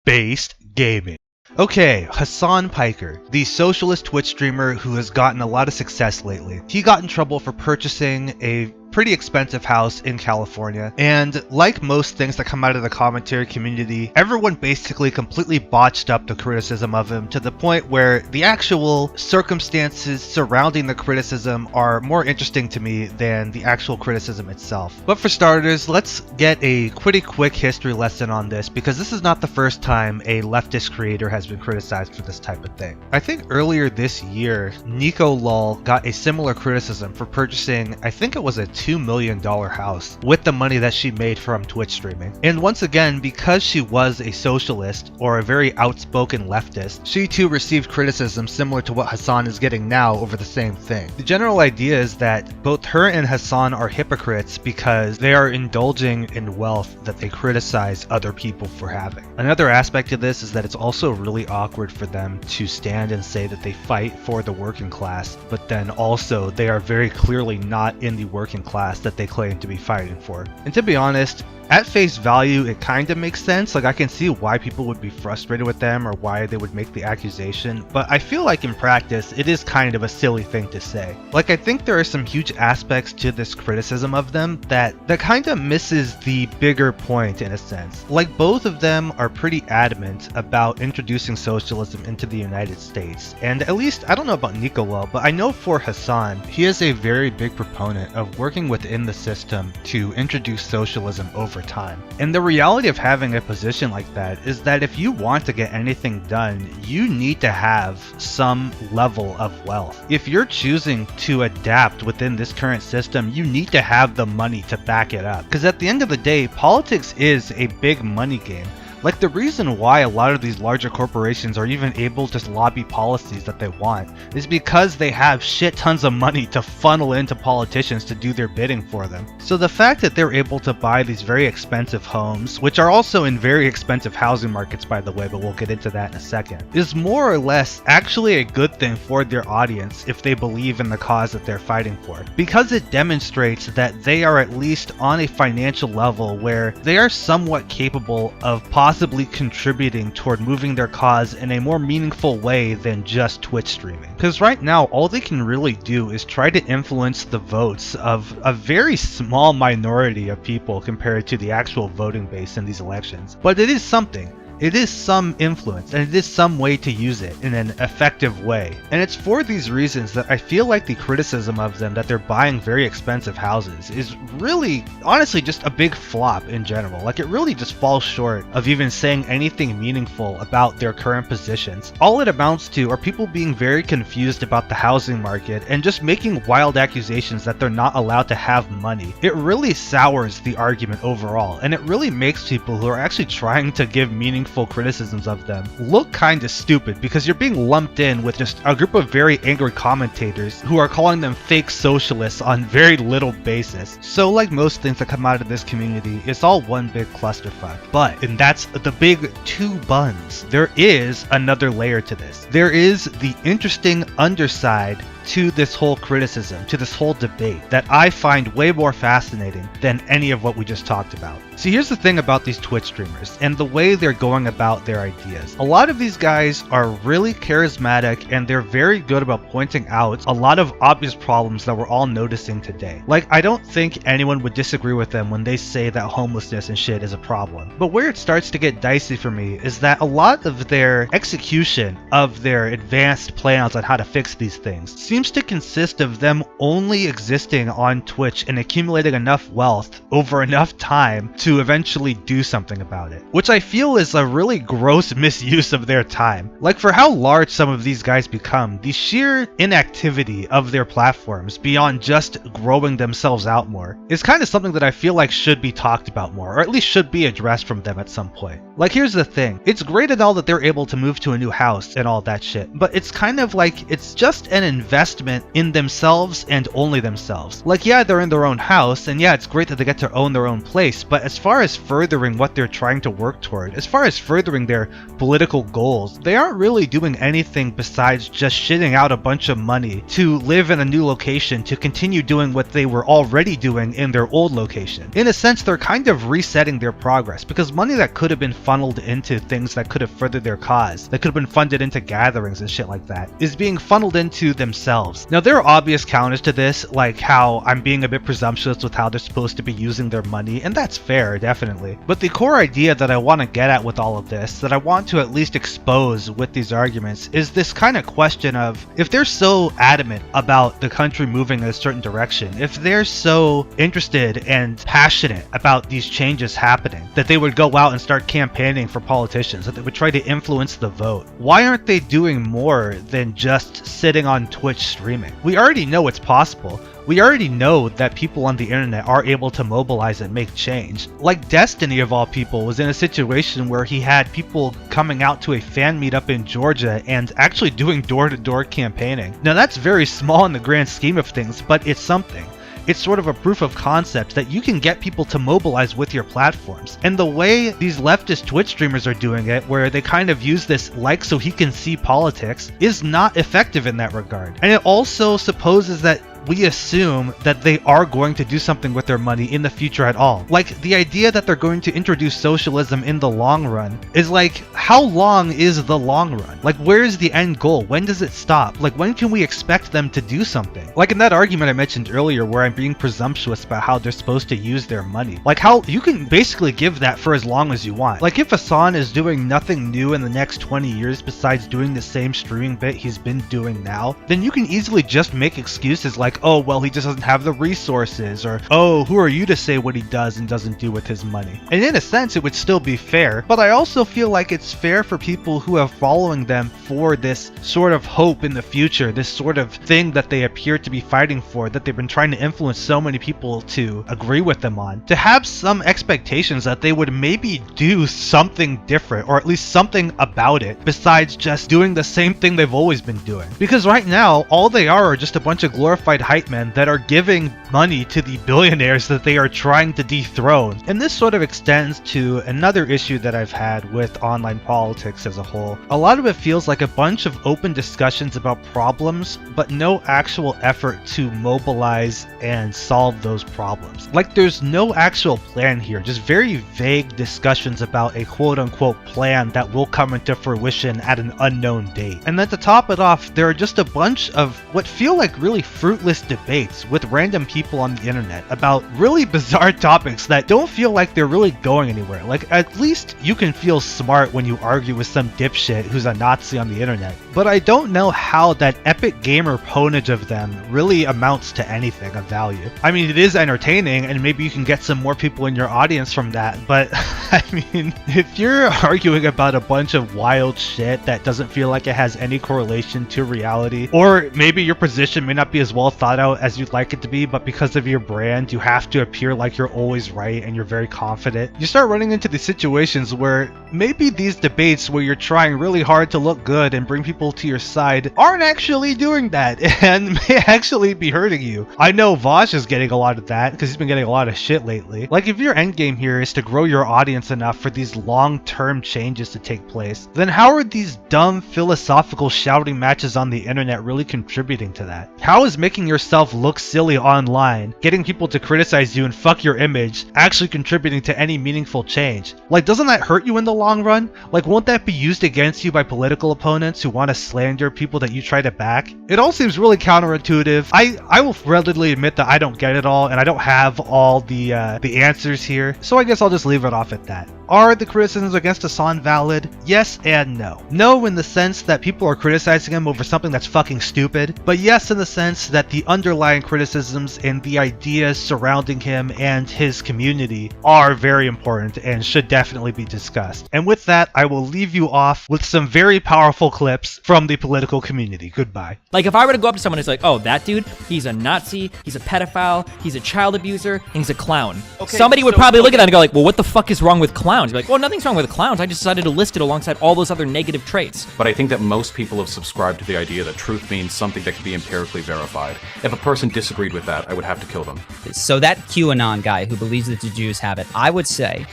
Based gaming. Okay, Hasan Piker, the socialist Twitch streamer who has gotten a lot of success lately. He got in trouble for purchasing a pretty expensive house in California, and like most things that come out of the commentary community, everyone basically completely botched up the criticism of him to the point where the actual circumstances surrounding the criticism are more interesting to me than the actual criticism itself. But for starters, let's get a pretty quick history lesson on this, because this is not the first time a leftist creator has been criticized for this type of thing. I think earlier this year, NicoLol got a similar criticism for purchasing, I think it was a $2 million house with the money that she made from Twitch streaming. And once again, because she was a socialist or a very outspoken leftist, she too received criticism similar to what Hasan is getting now over the same thing. The general idea is that both her and Hasan are hypocrites because they are indulging in wealth that they criticize other people for having. Another aspect of this is that it's also really awkward for them to stand and say that they fight for the working class, but then also they are very clearly not in the working class that they claim to be fighting for. And to be honest, at face value, it kind of makes sense. Like, I can see why people would be frustrated with them or why they would make the accusation, but I feel like in practice, it is kind of a silly thing to say. Like, I think there are some huge aspects to this criticism of them that kind of misses the bigger point in a sense. Like, both of them are pretty adamant about introducing socialism into the United States. And at least, I don't know about NicoLol, but I know for Hasan, he is a very big proponent of working within the system to introduce socialism over time. And the reality of having a position like that is that if you want to get anything done, you need to have some level of wealth. If you're choosing to adapt within this current system, you need to have the money to back it up. Because at the end of the day, politics is a big money game. Like, the reason why a lot of these larger corporations are even able to lobby policies that they want is because they have shit tons of money to funnel into politicians to do their bidding for them. So the fact that they're able to buy these very expensive homes, which are also in very expensive housing markets by the way, but we'll get into that in a second, is more or less actually a good thing for their audience if they believe in the cause that they're fighting for. Because it demonstrates that they are at least on a financial level where they are somewhat capable of possibly contributing toward moving their cause in a more meaningful way than just Twitch streaming. Because right now, all they can really do is try to influence the votes of a very small minority of people compared to the actual voting base in these elections. But it is something. It is some influence, and it is some way to use it in an effective way. And it's for these reasons that I feel like the criticism of them that they're buying very expensive houses is really, honestly, just a big flop in general. Like, it really just falls short of even saying anything meaningful about their current positions. All it amounts to are people being very confused about the housing market and just making wild accusations that they're not allowed to have money. It really sours the argument overall, and it really makes people who are actually trying to give meaningful criticisms of them look kind of stupid, because you're being lumped in with just a group of very angry commentators who are calling them fake socialists on very little basis. So like most things that come out of this community, it's all one big clusterfuck. But, and that's the big two buns, there is another layer to this. There is the interesting underside to this whole criticism, to this whole debate, that I find way more fascinating than any of what we just talked about. See, here's the thing about these Twitch streamers and the way they're going about their ideas. A lot of these guys are really charismatic, and they're very good about pointing out a lot of obvious problems that we're all noticing today. Like, I don't think anyone would disagree with them when they say that homelessness and shit is a problem. But where it starts to get dicey for me is that a lot of their execution of their advanced plans on how to fix these things seems to consist of them only existing on Twitch and accumulating enough wealth over enough time to eventually do something about it, which I feel is a really gross misuse of their time. Like, for how large some of these guys become, the sheer inactivity of their platforms beyond just growing themselves out more is kind of something that I feel like should be talked about more, or at least should be addressed from them at some point. Like, here's the thing, it's great and all that they're able to move to a new house and all that shit, but it's kind of like it's just an investment investment in themselves and only themselves. Like, yeah, they're in their own house, and yeah, it's great that they get to own their own place, but as far as furthering what they're trying to work toward, as far as furthering their political goals, they aren't really doing anything besides just shitting out a bunch of money to live in a new location to continue doing what they were already doing in their old location. In a sense, they're kind of resetting their progress, because money that could have been funneled into things that could have furthered their cause, that could have been funded into gatherings and shit like that, is being funneled into themselves. Now, there are obvious counters to this, like how I'm being a bit presumptuous with how they're supposed to be using their money, and that's fair, definitely. But the core idea that I want to get at with all of this, that I want to at least expose with these arguments, is this kind of question of, if they're so adamant about the country moving in a certain direction, if they're so interested and passionate about these changes happening, that they would go out and start campaigning for politicians, that they would try to influence the vote, why aren't they doing more than just sitting on Twitch streaming? We already know it's possible. We already know that people on the internet are able to mobilize and make change. Like Destiny, of all people, was in a situation where he had people coming out to a fan meetup in Georgia and actually doing door-to-door campaigning. Now, that's very small in the grand scheme of things, but it's something. It's sort of a proof of concept that you can get people to mobilize with your platforms. And the way these leftist Twitch streamers are doing it, where they kind of use this like so he can see politics, is not effective in that regard. And it also supposes that we assume that they are going to do something with their money in the future at all. Like, the idea that they're going to introduce socialism in the long run is like, how long is the long run? Like, where is the end goal? When does it stop? Like, when can we expect them to do something? Like in that argument I mentioned earlier where I'm being presumptuous about how they're supposed to use their money. Like, how you can basically give that for as long as you want. Like, if Hasan is doing nothing new in the next 20 years besides doing the same streaming bit he's been doing now, then you can easily just make excuses like, oh, well, he just doesn't have the resources, or, oh, who are you to say what he does and doesn't do with his money? And in a sense, it would still be fair, but I also feel like it's fair for people who are following them for this sort of hope in the future, this sort of thing that they appear to be fighting for, that they've been trying to influence so many people to agree with them on, to have some expectations that they would maybe do something different, or at least something about it, besides just doing the same thing they've always been doing. Because right now, all they are just a bunch of glorified hype men that are giving money to the billionaires that they are trying to dethrone. And this sort of extends to another issue that I've had with online politics as a whole. A lot of it feels like a bunch of open discussions about problems, but no actual effort to mobilize and solve those problems. Like, there's no actual plan here, just very vague discussions about a quote-unquote plan that will come into fruition at an unknown date. And then to top it off, there are just a bunch of what feel like really fruitless debates with random people on the internet about really bizarre topics that don't feel like they're really going anywhere. Like, at least you can feel smart when you argue with some dipshit who's a Nazi on the internet. But I don't know how that epic gamer ponage of them really amounts to anything of value. I mean, it is entertaining, and maybe you can get some more people in your audience from that, but I mean, if you're arguing about a bunch of wild shit that doesn't feel like it has any correlation to reality, or maybe your position may not be as well thought out as you'd like it to be, but because of your brand, you have to appear like you're always right and you're very confident, you start running into these situations where maybe these debates where you're trying really hard to look good and bring people to your side aren't actually doing that and may actually be hurting you. I know Vosh is getting a lot of that because he's been getting a lot of shit lately. Like, if your endgame here is to grow your audience enough for these long-term changes to take place, then how are these dumb philosophical shouting matches on the internet really contributing to that? How is making yourself look silly online, getting people to criticize you and fuck your image, actually contributing to any meaningful change? Like, doesn't that hurt you in the long run? Like, won't that be used against you by political opponents who want to slander people that you try to back? It all seems really counterintuitive. I will readily admit that I don't get it all, and I don't have all the answers here, so I guess I'll just leave it off at that. Are the criticisms against Hasan valid? Yes and no. No in the sense that people are criticizing him over something that's fucking stupid, but yes in the sense that the underlying criticisms and the ideas surrounding him and his community are very important and should definitely be discussed. And with that, I will leave you off with some very powerful clips from the political community. Goodbye. Like, if I were to go up to someone who's like, oh, that dude, he's a Nazi, he's a pedophile, he's a child abuser, and he's a clown. Okay, somebody would probably look at that and go like, well, what the fuck is wrong with clown? clowns. You're like, well, nothing's wrong with clowns. I just decided to list it alongside all those other negative traits. But I think that most people have subscribed to the idea that truth means something that can be empirically verified. If a person disagreed with that, I would have to kill them. So that QAnon guy who believes that the Jews have it, I would say,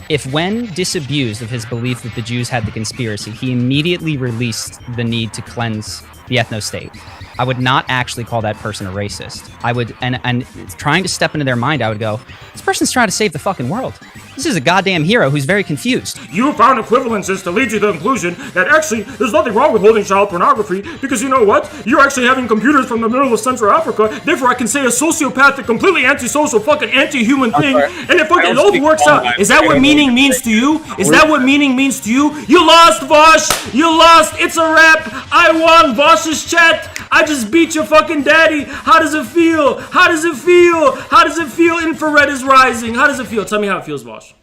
if when disabused of his belief that the Jews had the conspiracy, he immediately released the need to cleanse the ethno-state, I would not actually call that person a racist. I would, and trying to step into their mind, I would go, this person's trying to save the fucking world. This is a goddamn hero who's very confused. You found equivalences to lead you to the conclusion that actually there's nothing wrong with holding child pornography because you know what? You're actually having computers from the middle of Central Africa. Therefore, I can say a sociopathic, completely antisocial, fucking anti-human thing, and it fucking all works out. Is that what meaning means to you? Is that what meaning means to you? You lost, Vosh. You lost. It's a wrap. I won Vosh's chat. I just beat your fucking daddy. How does it feel? How does it feel? How does it feel? Infrared is rising. How does it feel? Tell me how it feels, Vosh.